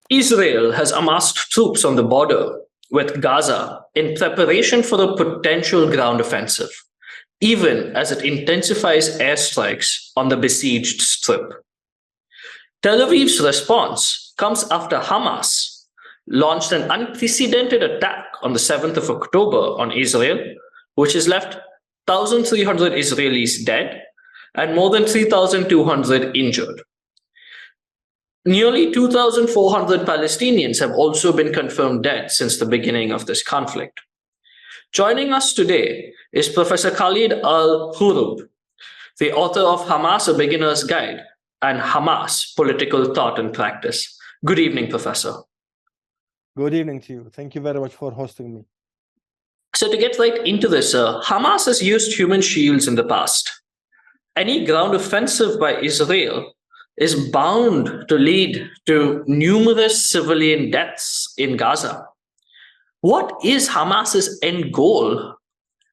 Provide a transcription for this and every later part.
Israel has amassed troops on the border with Gaza in preparation for a potential ground offensive, even as it intensifies airstrikes on the besieged strip. Tel Aviv's response comes after Hamas launched an unprecedented attack on the 7th of October on Israel, which has left 1,300 Israelis dead and more than 3,200 injured. Nearly 2,400 Palestinians have also been confirmed dead since the beginning of this conflict. Joining us today is Professor Khaled Al-Hroub, the author of Hamas, A Beginner's Guide, and Hamas, Political Thought and Practice. Good evening, Professor. Good evening to you. Thank you very much for hosting me. So to get right into this, Hamas has used human shields in the past. Any ground offensive by Israel is bound to lead to numerous civilian deaths in Gaza. What is Hamas's end goal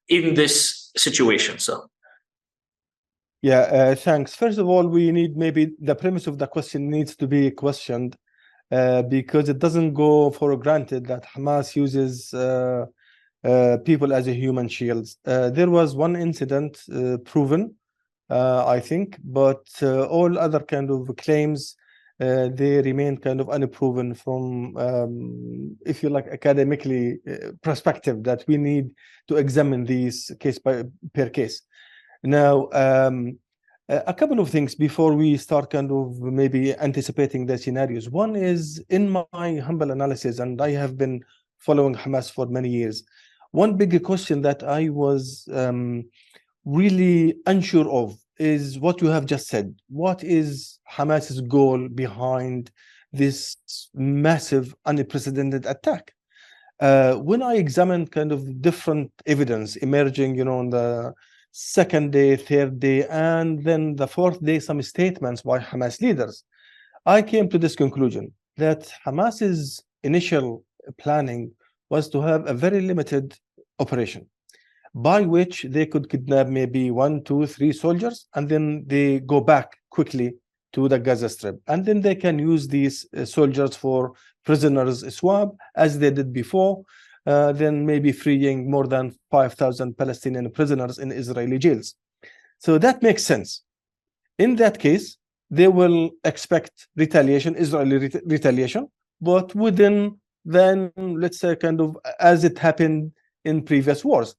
in this situation, sir? Yeah, thanks. First of all, we need maybe the premise of the question needs to be questioned because it doesn't go for granted that Hamas uses people as a human shields. There was one incident proven, I think, but all other kind of claims, they remain kind of unproven from, if you like, academically perspective that we need to examine these case per case. Now, a couple of things before we start kind of maybe anticipating the scenarios. One is, in my humble analysis, and I have been following Hamas for many years, one big question that I was really unsure of is what you have just said. What is Hamas's goal behind this massive, unprecedented attack? When I examined kind of different evidence emerging, you know, on the second day, third day, and then the fourth day, some statements by Hamas leaders, I came to this conclusion that Hamas's initial planning was to have a very limited operation by which they could kidnap maybe 1, 2, 3 soldiers, and then they go back quickly to the Gaza Strip. And then they can use these soldiers for prisoners swap, as they did before, then maybe freeing more than 5,000 Palestinian prisoners in Israeli jails. So that makes sense. In that case, they will expect retaliation, Israeli retaliation, but within then, let's say, kind of as it happened in previous wars.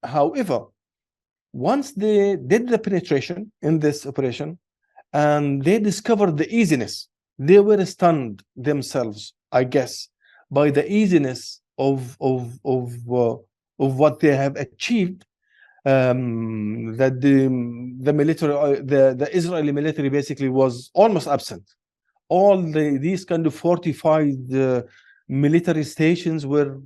However, once they did the penetration in this operation and they discovered the easiness, they were stunned themselves, I guess, by the easiness of what they have achieved. That the military, the Israeli military, basically was almost absent. All these kind of fortified military stations were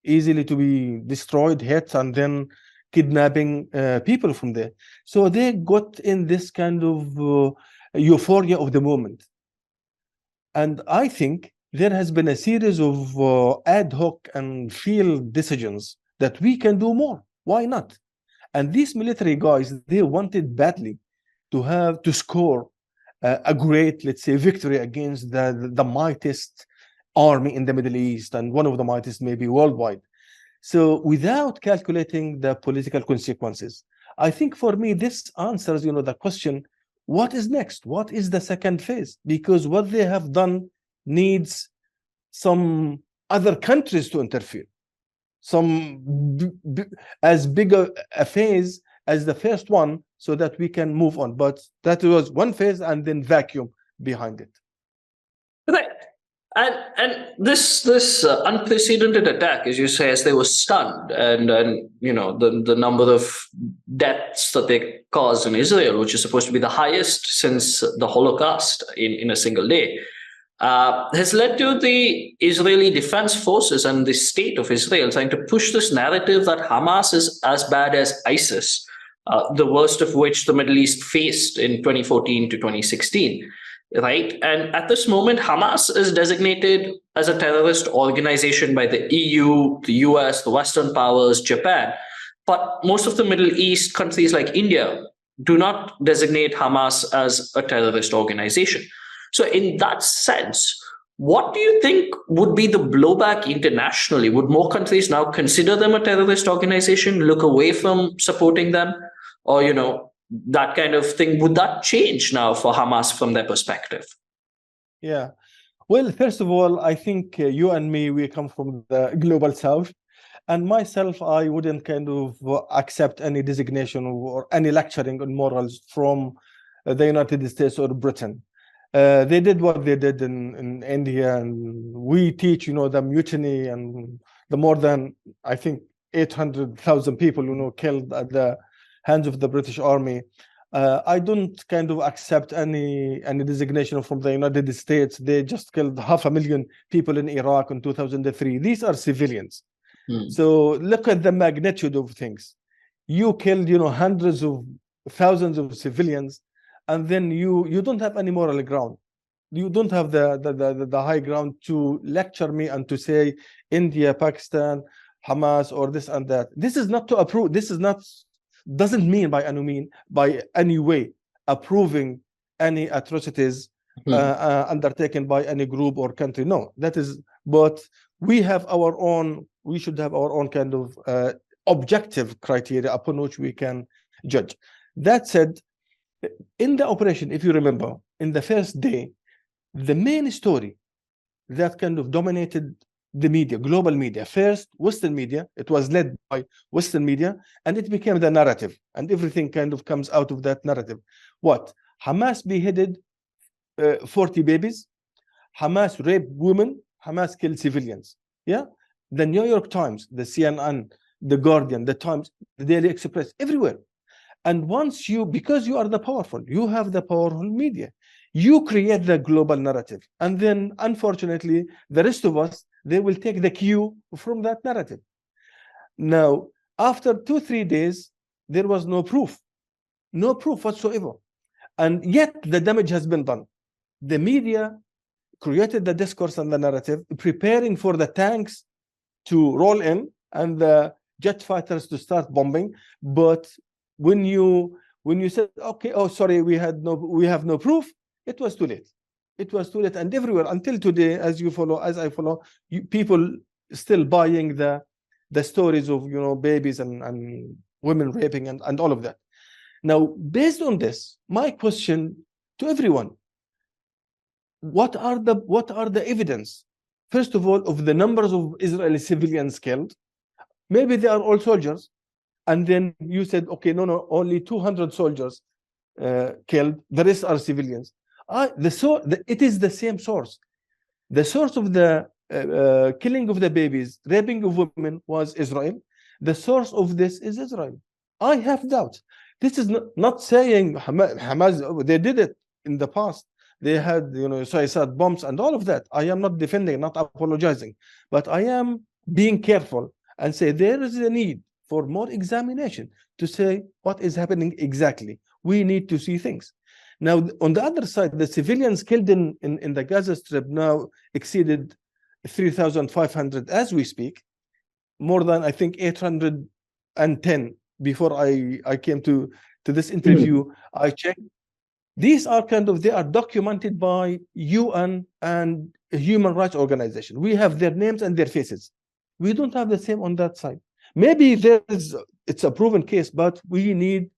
easily to be destroyed, hit, and then kidnapping people from there. So they got in this kind of euphoria of the moment. And I think there has been a series of ad hoc and field decisions that we can do more. Why not? And these military guys, they wanted badly to score a great, let's say, victory against the mightiest army in the Middle East, and one of the mightiest maybe worldwide. So without calculating the political consequences, I think for me this answers, you know, the question, what is next? What is the second phase? Because what they have done needs some other countries to interfere, some as big a phase as the first one, so that we can move on. But that was one phase and then vacuum behind it. Right. And this unprecedented attack, as you say, as they were stunned, and you know the number of deaths that they caused in Israel, which is supposed to be the highest since the Holocaust in a single day, has led to the Israeli Defense Forces and the state of Israel trying to push this narrative that Hamas is as bad as ISIS, the worst of which the Middle East faced in 2014 to 2016. Right. And at this moment, Hamas is designated as a terrorist organization by the EU, the US, the Western powers, Japan. But most of the Middle East countries like India do not designate Hamas as a terrorist organization. So in that sense, what do you think would be the blowback internationally? Would more countries now consider them a terrorist organization, look away from supporting them? Or, that kind of thing, would that change now for Hamas from their perspective? Yeah. Well, first of all, I think you and me, we come from the global south. And myself, I wouldn't kind of accept any designation or any lecturing on morals from the United States or Britain. They did what they did in India, and we teach, the mutiny and the more than, I think, 800,000 people, killed at the hands of the British Army. I don't kind of accept any designation from the United States. They just killed 500,000 people in Iraq in 2003. These are civilians. So look at the magnitude of things. You killed, hundreds of thousands of civilians, and then you don't have any moral ground. You don't have the high ground to lecture me and to say India, Pakistan, Hamas, or this and that. This is not to approve. This is not, doesn't mean by any way approving any atrocities undertaken by any group or country. No, that is, but we have our own, we should have our own kind of objective criteria upon which we can judge. That said, in the operation, if you remember, in the first day, the main story that kind of dominated the media, global media, first Western media, it was led by Western media, and it became the narrative, and everything kind of comes out of that narrative. What? Hamas beheaded 40 babies, Hamas raped women, Hamas killed civilians. Yeah, the New York Times, the CNN, the Guardian, the Times, the Daily Express, everywhere. And once because you are the powerful, you have the powerful media, you create the global narrative. And then, unfortunately, the rest of us, they will take the cue from that narrative. Now, after 2-3 days, there was no proof whatsoever. And yet the damage has been done. The media created the discourse and the narrative, preparing for the tanks to roll in and the jet fighters to start bombing. But when you said, okay, oh sorry, we have no proof, it was too late. It was too late. And everywhere until today, as I follow, people still buying the stories of babies and women raping and all of that. Now, based on this, my question to everyone: what are the evidence, first of all, of the numbers of Israeli civilians killed? Maybe they are all soldiers, and then you said, okay, no, only 200 soldiers killed, the rest are civilians. It is the same source. The source of the killing of the babies, raping of women was Israel. The source of this is Israel. I have doubts. This is not saying Hamas, they did it in the past. They had, suicide bombs and all of that. I am not defending, not apologizing, but I am being careful and say there is a need for more examination to say what is happening exactly. We need to see things. Now, on the other side, the civilians killed in the Gaza Strip now exceeded 3,500 as we speak, more than, I think, 810 before I came to this interview. I checked. These are they are documented by UN and human rights organization. We have their names and their faces. We don't have the same on that side. Maybe it's a proven case, but we need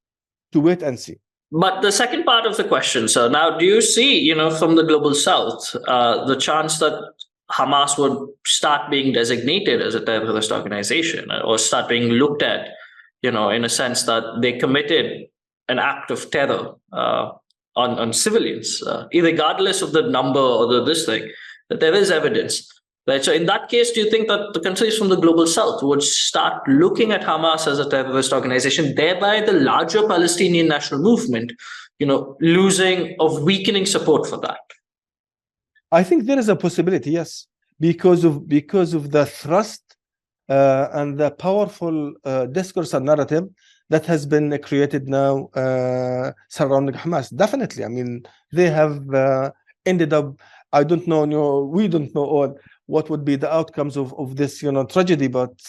to wait and see. But the second part of the question, sir, now, do you see, from the global south, the chance that Hamas would start being designated as a terrorist organization or start being looked at, in a sense that they committed an act of terror on civilians, regardless of the number or this thing, that there is evidence? Right. So in that case, do you think that the countries from the global south would start looking at Hamas as a terrorist organization, thereby the larger Palestinian national movement, losing or weakening support for that? I think there is a possibility, yes, because of the thrust and the powerful discourse and narrative that has been created now surrounding Hamas. Definitely, I mean, they have ended up. I don't know. We don't know all what would be the outcomes of this, tragedy. But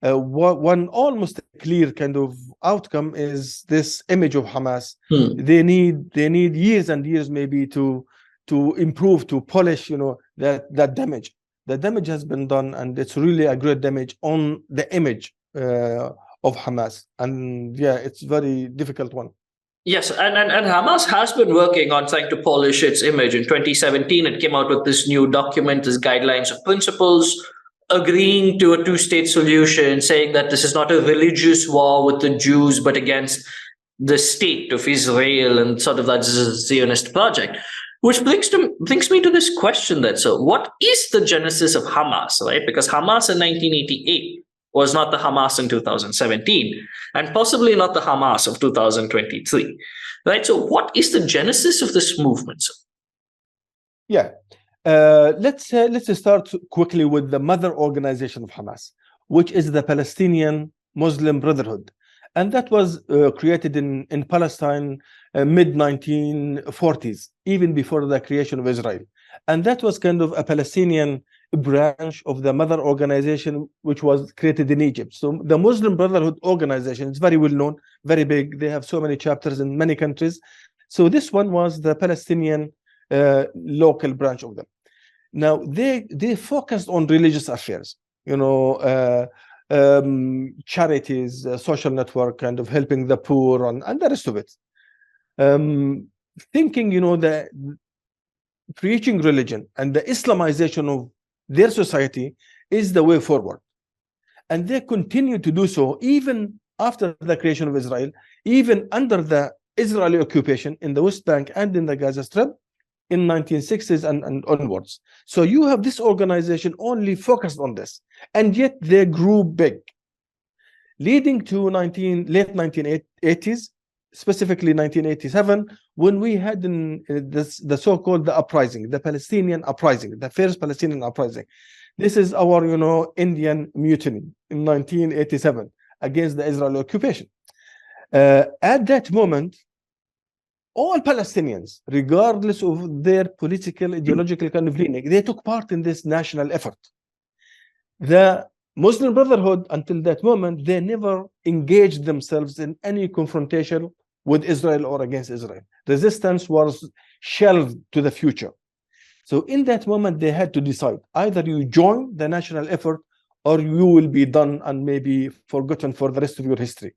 one almost clear kind of outcome is this image of Hamas. They need years and years maybe to to improve, to polish, that damage. The damage has been done, and it's really a great damage on the image of Hamas. And yeah, it's very difficult one. Yes, and Hamas has been working on trying to polish its image. In 2017, it came out with this new document, this guidelines of principles, agreeing to a two-state solution, saying that this is not a religious war with the Jews, but against the state of Israel and sort of that Zionist project. Which brings me to this question then. So what is the genesis of Hamas, right? Because Hamas in 1988 was not the Hamas in 2017, and possibly not the Hamas of 2023, right? So what is the genesis of this movement? Yeah, let's start quickly with the mother organization of Hamas, which is the Palestinian Muslim Brotherhood. And that was created in Palestine mid-1940s, even before the creation of Israel. And that was kind of a Palestinian branch of the mother organization, which was created in Egypt. So the Muslim Brotherhood organization is very well known, very big. They have so many chapters in many countries. So this one was the Palestinian local branch of them. Now they focused on religious affairs, charities, social network, kind of helping the poor, and the rest of it. Thinking, that preaching religion and the Islamization of their society is the way forward. And they continue to do so even after the creation of Israel, even under the Israeli occupation in the West Bank and in the Gaza Strip in 1960s and onwards. So you have this organization only focused on this, and yet they grew big, leading to late 1980s, specifically 1987, when we had the so-called the uprising, the Palestinian uprising, the first Palestinian uprising. This is our, Indian mutiny in 1987 against the Israeli occupation. At that moment, all Palestinians, regardless of their political, ideological kind of leaning, they took part in this national effort. The Muslim Brotherhood, until that moment, they never engaged themselves in any confrontation with Israel or against Israel. Resistance was shelved to the future. So in that moment, they had to decide, either you join the national effort or you will be done and maybe forgotten for the rest of your history.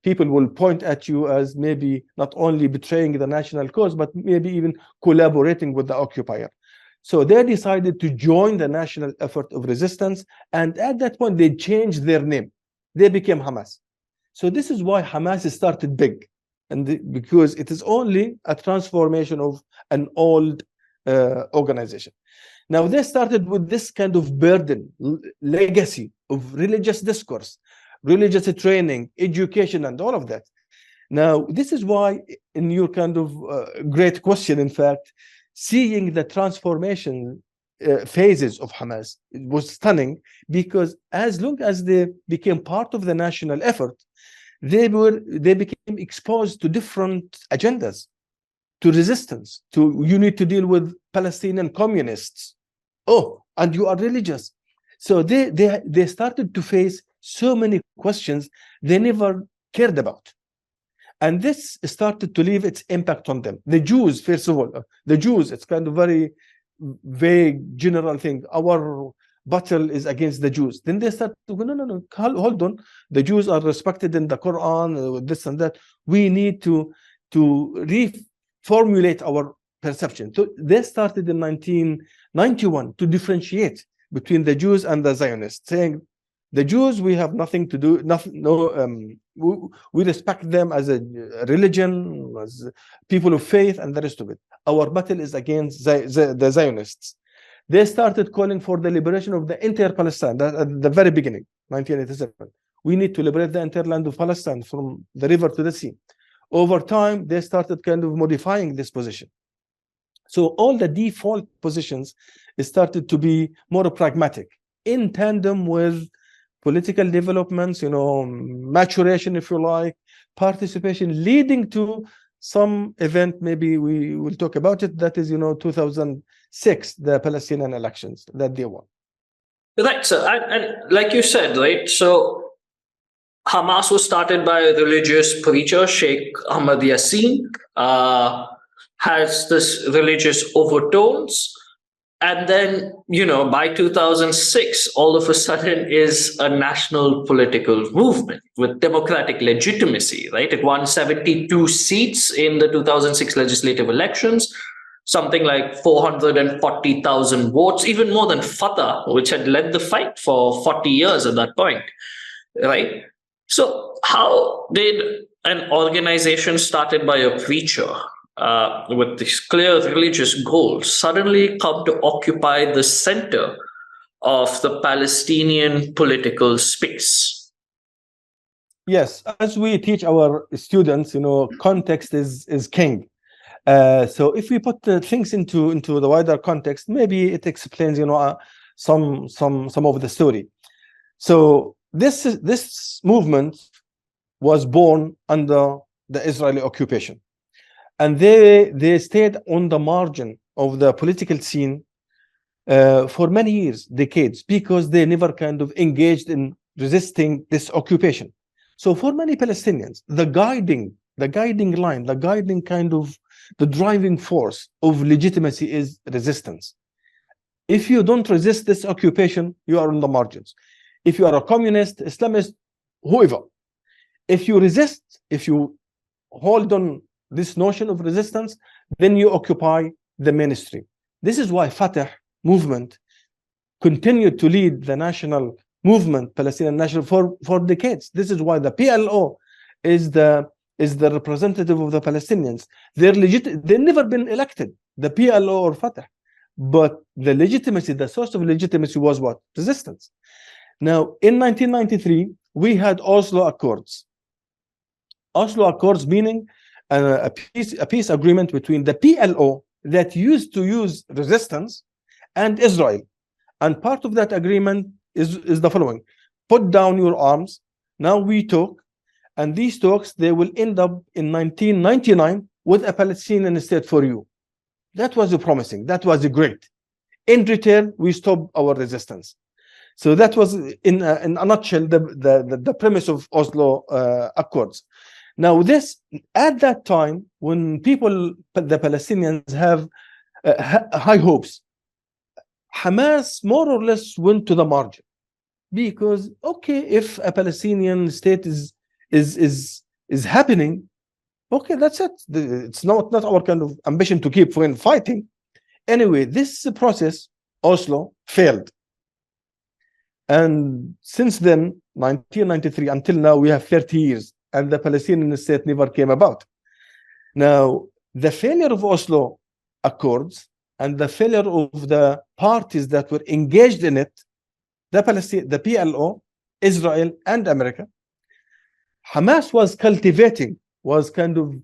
People will point at you as maybe not only betraying the national cause, but maybe even collaborating with the occupier. So they decided to join the national effort of resistance. And at that point, they changed their name. They became Hamas. So this is why Hamas started big. And because it is only a transformation of an old organization. Now, they started with this kind of burden, legacy of religious discourse, religious training, education, and all of that. Now, this is why, in your kind of great question, in fact, seeing the transformation phases of Hamas, it was stunning, because as long as they became part of the national effort, they became exposed to different agendas, to resistance, to you need to deal with Palestinian communists. Oh, and you are religious. So they started to face so many questions they never cared about. And this started to leave its impact on them. The Jews, first of all, the Jews, it's kind of very vague, general thing. Our battle is against the Jews. Then they start to go, no, hold on. The Jews are respected in the Quran, this and that. We need to reformulate our perception. So they started in 1991 to differentiate between the Jews and the Zionists, saying, the Jews, we have nothing to do, we respect them as a religion, as people of faith, and the rest of it. Our battle is against the Zionists. They started calling for the liberation of the entire Palestine at the very beginning, 1987. We need to liberate the entire land of Palestine from the river to the sea. Over time, they started kind of modifying this position. So all the default positions started to be more pragmatic, in tandem with political developments, maturation, if you like, participation, leading to some event, maybe we will talk about it, that is, 2006, the Palestinian elections that they won. Right, so, and like you said, right, so Hamas was started by a religious preacher, Sheikh Ahmad Yassin. has this religious overtones. And then, by 2006, all of a sudden is a national political movement with democratic legitimacy, right? It won 72 seats in the 2006 legislative elections, something like 440,000 votes, even more than Fatah, which had led the fight for 40 years at that point, right? So, how did an organization started by a preacher with these clear religious goals suddenly come to occupy the center of the Palestinian political space? Yes, as we teach our students, context is king. So if we put things into the wider context, maybe it explains, some of the story. So this movement was born under the Israeli occupation, and they stayed on the margin of the political scene for many years, decades, because they never kind of engaged in resisting this occupation. So for many Palestinians, the guiding line, the guiding kind of the driving force of legitimacy is resistance. If you don't resist this occupation, you are on the margins. If you are a communist, Islamist, whoever, if you resist, if you hold on this notion of resistance, then you occupy the mainstream. This is why Fatah movement continued to lead the national movement, Palestinian national, for decades. This is why the PLO is the representative of the Palestinians. They've never been elected, the PLO or Fatah, but the legitimacy, the source of legitimacy was what? Resistance. Now, in 1993, we had Oslo Accords. Oslo Accords meaning a peace agreement between the PLO that used to use resistance and Israel. And part of that agreement is the following: put down your arms. Now we talk, and these talks, they will end up in 1999 with a Palestinian state for you. That was promising. That was great. In return, we stop our resistance. So that was, in a nutshell, the premise of Oslo Accords. Now, this at that time, when the Palestinians have high hopes, Hamas more or less went to the margin, because okay, if a Palestinian state is happening, okay, that's it. It's not our kind of ambition to keep fighting. Anyway, this process, Oslo, failed. And since then, 1993 until now, we have 30 years, and the Palestinian state never came about. Now, the failure of Oslo Accords and the failure of the parties that were engaged in it, the PLO, Israel, and America, Hamas was cultivating, was kind of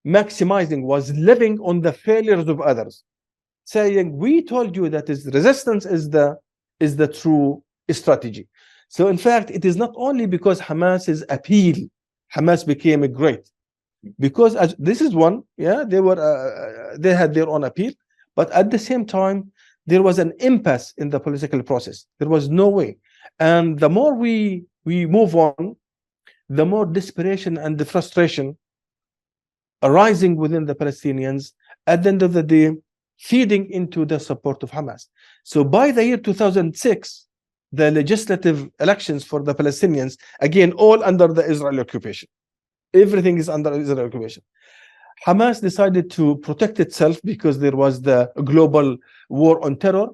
maximizing, was living on the failures of others, saying, we told you that resistance is the true strategy. So in fact, it is not only because Hamas's appeal, Hamas became great, because this is one, they had their own appeal, but at the same time, there was an impasse in the political process. There was no way. And the more we move on, the more desperation and the frustration arising within the Palestinians, at the end of the day, feeding into the support of Hamas. So by the year 2006, the legislative elections for the Palestinians, again, all under the Israeli occupation. Everything is under Israeli occupation. Hamas decided to protect itself because there was the global war on terror.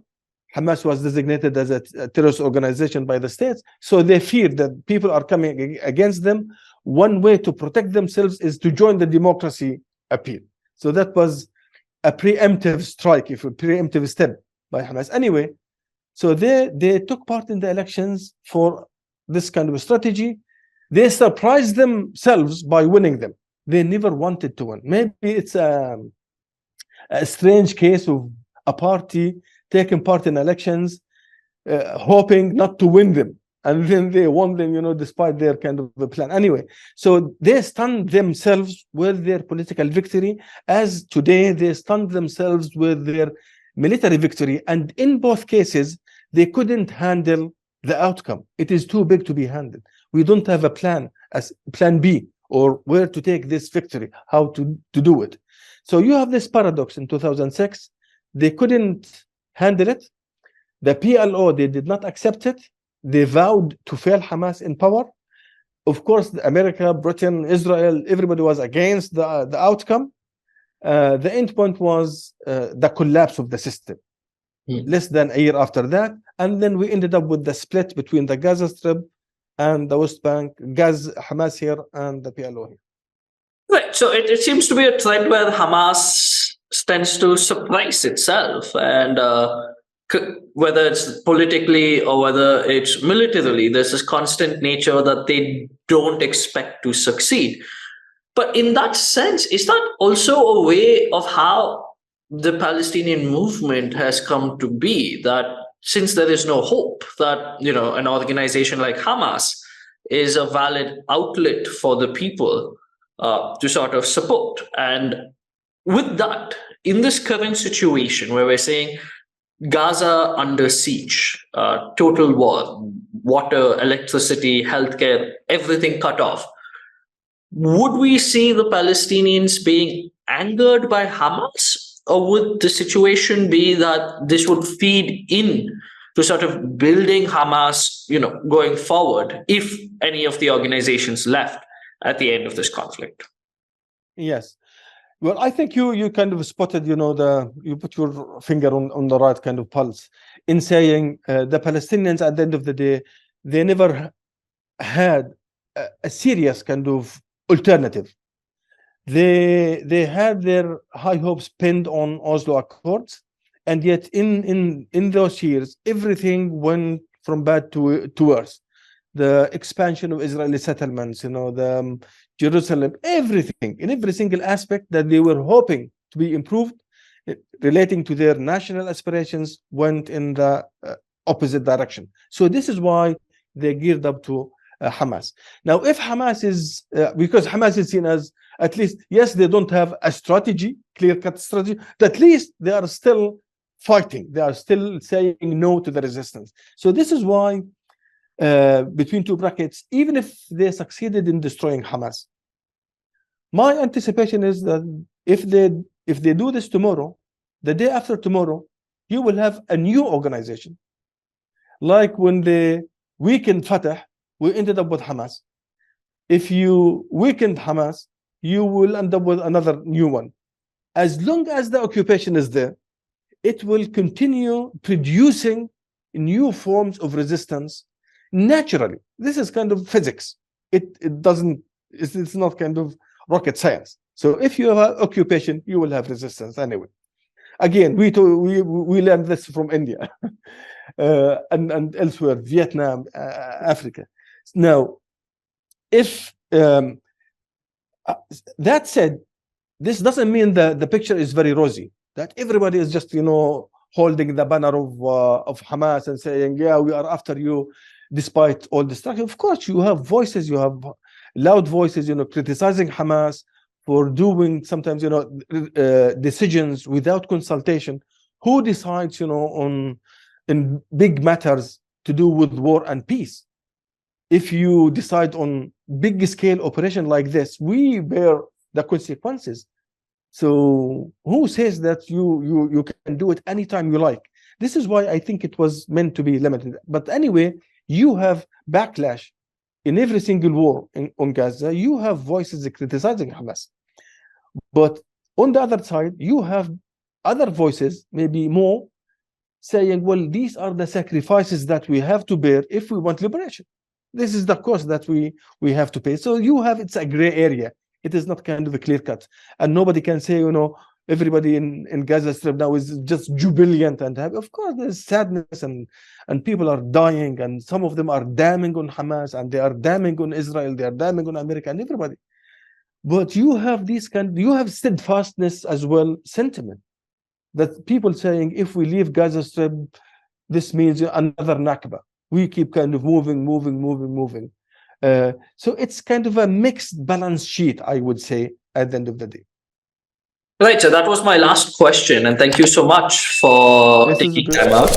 Hamas was designated as a terrorist organization by the states. So they feared that people are coming against them. One way to protect themselves is to join the democracy appeal. So that was a preemptive strike, a preemptive step by Hamas. Anyway, so they took part in the elections for this kind of strategy. They surprised themselves by winning them. They never wanted to win. Maybe it's a strange case of a party taking part in elections, hoping not to win them. And then they won them, despite their kind of a plan. Anyway, so they stunned themselves with their political victory, as today they stunned themselves with their military victory. And in both cases, they couldn't handle the outcome. It is too big to be handled. We don't have a plan, as plan B, or where to take this victory, how to do it. So you have this paradox in 2006. They couldn't handle it. The PLO, they did not accept it. They vowed to fail Hamas in power. Of course, America, Britain, Israel, everybody was against the outcome. The end point was the collapse of the system. Less than a year after that. And then we ended up with the split between the Gaza Strip and the West Bank, Hamas here and the PLO here. Right. So it seems to be a trend where Hamas tends to surprise itself, and whether it's politically or whether it's militarily, there's this constant nature that they don't expect to succeed. But in that sense, is that also a way of how the Palestinian movement has come to be? That since there is no hope, that an organization like Hamas is a valid outlet for the people to sort of support. And with that, in this current situation where we're saying Gaza under siege, total war, water, electricity, healthcare, everything cut off, would we see the Palestinians being angered by Hamas? Or would the situation be that this would feed in to sort of building Hamas, going forward, if any of the organizations left at the end of this conflict? Yes. Well, I think you kind of spotted, you put your finger on the right kind of pulse in saying the Palestinians at the end of the day, they never had a serious kind of alternative. They had their high hopes pinned on Oslo Accords, and yet in those years, everything went from bad to worse. The expansion of Israeli settlements, the Jerusalem, everything, in every single aspect that they were hoping to be improved, relating to their national aspirations, went in the opposite direction. So this is why they geared up to Hamas. Now, if Hamas is, because Hamas is seen as, at least, yes, they don't have a strategy, clear-cut strategy, but at least they are still fighting. They are still saying no to the resistance. So this is why, between two brackets, even if they succeeded in destroying Hamas, my anticipation is that if they do this tomorrow, the day after tomorrow, you will have a new organization. Like when they weakened Fatah, we ended up with Hamas. If you weakened Hamas, you will end up with another new one. As long as the occupation is there, it will continue producing new forms of resistance naturally. This is kind of physics. It's not kind of rocket science. So if you have occupation, you will have resistance anyway. Again, we learned this from India and elsewhere, Vietnam, Africa. Now, if that said, this doesn't mean that the picture is very rosy, that everybody is just holding the banner of Hamas and saying, yeah, we are after you despite all destruction. Of course, you have voices, you have loud voices, criticizing Hamas for doing sometimes, decisions without consultation. Who decides, in big matters to do with war and peace? If you decide on big scale operation like this, we bear the consequences. So who says that you can do it anytime you like? This is why I think it was meant to be limited. But anyway, you have backlash in every single war on Gaza. You have voices criticizing Hamas. But on the other side, you have other voices, maybe more, saying, well, these are the sacrifices that we have to bear if we want liberation. This is the cost that we have to pay. So it's a gray area. It is not kind of a clear cut. And nobody can say, everybody in Gaza Strip now is just jubilant and happy. Of course, there's sadness and people are dying, and some of them are damning on Hamas, and they are damning on Israel, they are damning on America and everybody. But you have you have steadfastness as well, sentiment, that people saying, if we leave Gaza Strip, this means another Nakba. We keep kind of moving. So it's kind of a mixed balance sheet, I would say, at the end of the day. Right, so that was my last question, and thank you so much for taking time out.